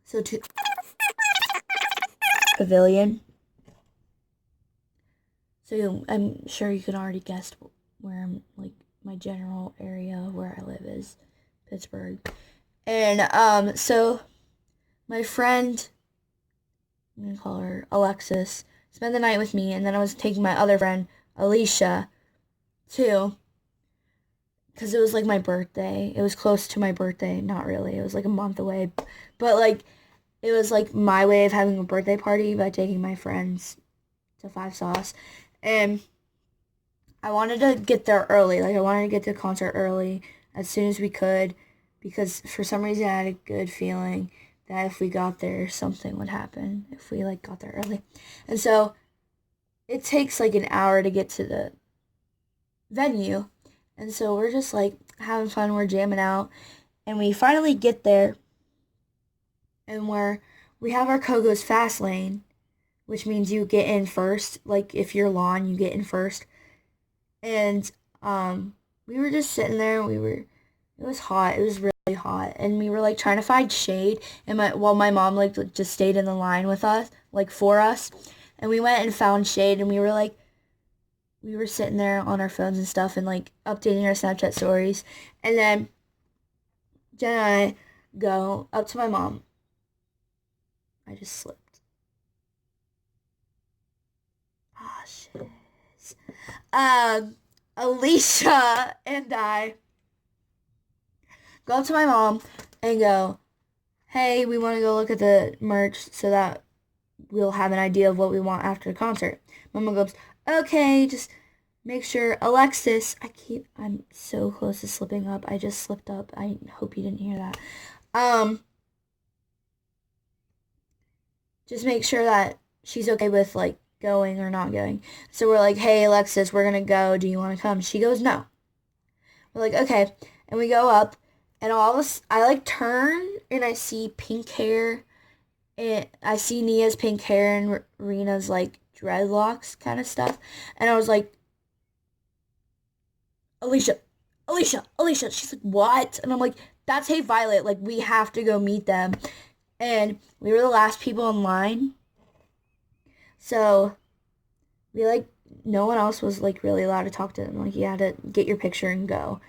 So to pavilion. So I'm sure you can already guess where I'm, like, my general area where I live is Pittsburgh. And so my friend, I'm gonna call her Alexis, spent the night with me, and then I was taking my other friend Alicia too, because it was like my birthday. It was close to my birthday. Not really. It was like a month away, but like it was like my way of having a birthday party by taking my friends to Five Sauce, and I wanted to get there early. Like, I wanted to get to the concert early as soon as we could, because for some reason I had a good feeling that if we got there, something would happen if we, like, got there early. And so it takes like an hour to get to the venue. And so we're just like having fun, we're jamming out, and we finally get there, and we have our Kogo's fast lane, which means you get in first. Like, if you're lawn, you get in first. And we were just sitting there, and it was hot. It was really hot, and we were like trying to find shade, and while my mom like just stayed in the line with us, like for us, and we went and found shade, and we were sitting there on our phones and stuff, and like updating our Snapchat stories, and then Jen and I go up to my mom. I just slipped. Ah, shit. Alicia and I go up to my mom and go, hey, we want to go look at the merch so that we'll have an idea of what we want after the concert. Mama goes, okay, just make sure. Alexis, I'm so close to slipping up. I just slipped up. I hope you didn't hear that. Just make sure that she's okay with, like, going or not going. So we're like, hey, Alexis, we're gonna go. Do you want to come? She goes, no. We're like, okay. And we go up, and I, like, turn, and I see pink hair. And I see Nia's pink hair and Rena's, like, dreadlocks kind of stuff. And I was like, Alicia, Alicia, Alicia. She's like, what? And I'm like, that's HeyViolet. Like, we have to go meet them. And we were the last people in line. So we, like, no one else was, like, really allowed to talk to them. Like, you had to get your picture and go.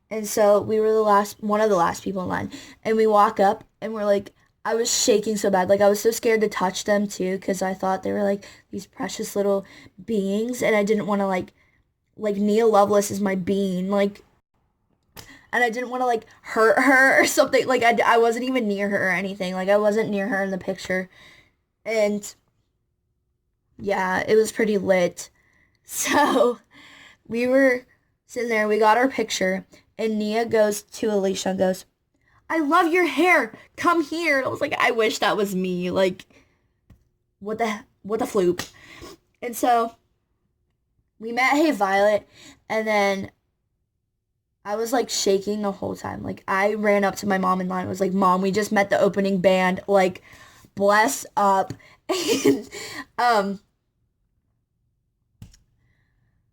And so we were one of the last people in line. And we walk up, and we're like, I was shaking so bad. Like, I was so scared to touch them too, because I thought they were like these precious little beings, and I didn't want to like Nia Lovelace is my bean, like, and I didn't want to like hurt her or something. Like, I wasn't even near her or anything. Like, I wasn't near her in the picture, and yeah, it was pretty lit. So we were sitting there. We got our picture, and Nia goes to Alicia and goes, I love your hair. Come here. And I was like, I wish that was me. Like, what the fluke. And so we met HeyViolet, and then I was like shaking the whole time. Like, I ran up to my mom in line and was like, Mom, we just met the opening band. Like, bless up. And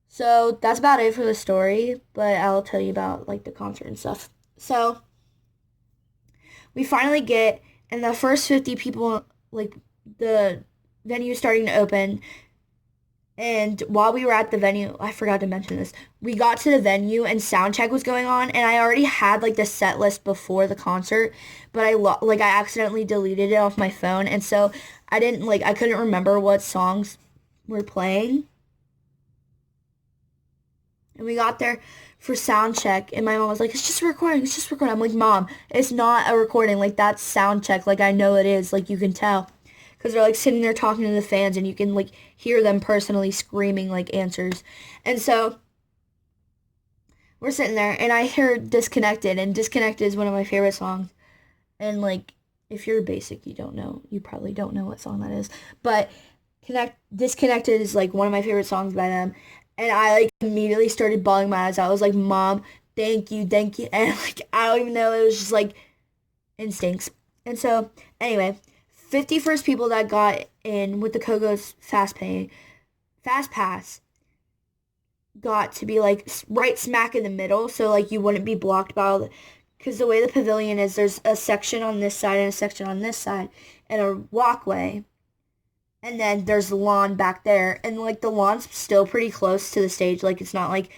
so that's about it for the story, but I'll tell you about like the concert and stuff. So we finally get, and the first 50 people, like, the venue starting to open. And while we were at the venue, I forgot to mention this. We got to the venue and sound check was going on, and I already had like the set list before the concert, but I accidentally deleted it off my phone, and so I couldn't remember what songs were playing. And we got there for sound check, and my mom was like, it's just a recording, it's just a recording. I'm like, Mom, it's not a recording. Like, that's sound check. Like, I know it is. Like, you can tell. Because they're, like, sitting there talking to the fans, and you can, like, hear them personally screaming, like, answers. And so we're sitting there, and I heard Disconnected, and Disconnected is one of my favorite songs. And, like, if you're basic, you probably don't know what song that is. But Disconnected is, like, one of my favorite songs by them. And I, like, immediately started bawling my eyes out. I was like, Mom, thank you, thank you. And, like, I don't even know. It was just, like, instincts. And so, anyway, 51st people that got in with the Kogo's Fast Pass got to be, like, right smack in the middle. So, like, you wouldn't be blocked by all the because the way the pavilion is, there's a section on this side and a section on this side, and a walkway. And then there's the lawn back there. And like the lawn's still pretty close to the stage. Like it's not like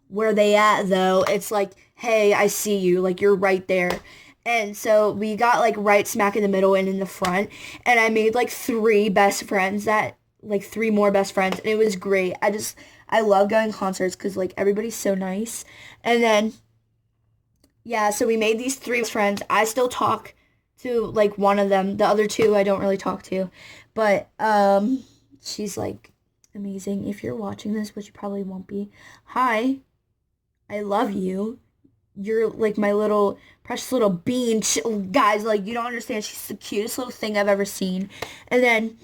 where they at though. It's like, hey, I see you. Like you're right there. And so we got like right smack in the middle and in the front. And I made like three more best friends. And it was great. I love going to concerts because like everybody's so nice. And then, yeah, so we made these three friends. I still talk to like one of them. The other two I don't really talk to. But she's like amazing. If you're watching this, which you probably won't be. Hi. I love you. You're like my little precious little bean. Guys, like you don't understand. She's the cutest little thing I've ever seen. And then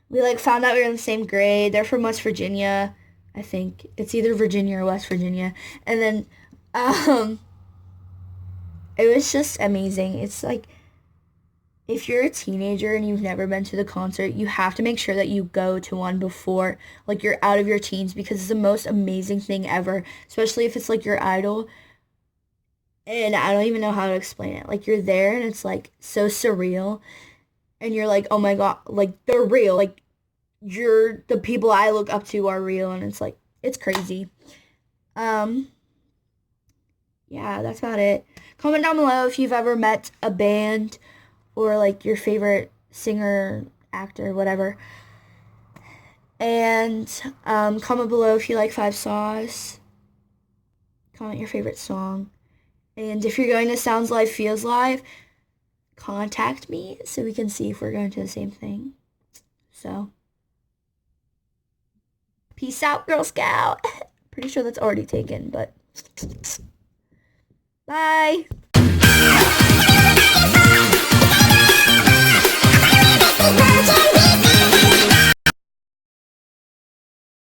we like found out we were in the same grade. They're from West Virginia. I think it's either Virginia or West Virginia. And then um it was just amazing. It's like if you're a teenager and you've never been to the concert, you have to make sure that you go to one before like you're out of your teens because it's the most amazing thing ever, especially if it's like your idol. And I don't even know how to explain it. Like you're there and it's like so surreal and you're like, "Oh my God, like they're real. Like you're the people I look up to are real." And it's like it's crazy. Um yeah, that's about it. Comment down below if you've ever met a band or like your favorite singer, actor, whatever. And comment below if you like Five Sauce. Comment your favorite song. And if you're going to Sounds Live, Feels Live, contact me so we can see if we're going to the same thing. So, peace out, Girl Scout. Pretty sure that's already taken, but bye.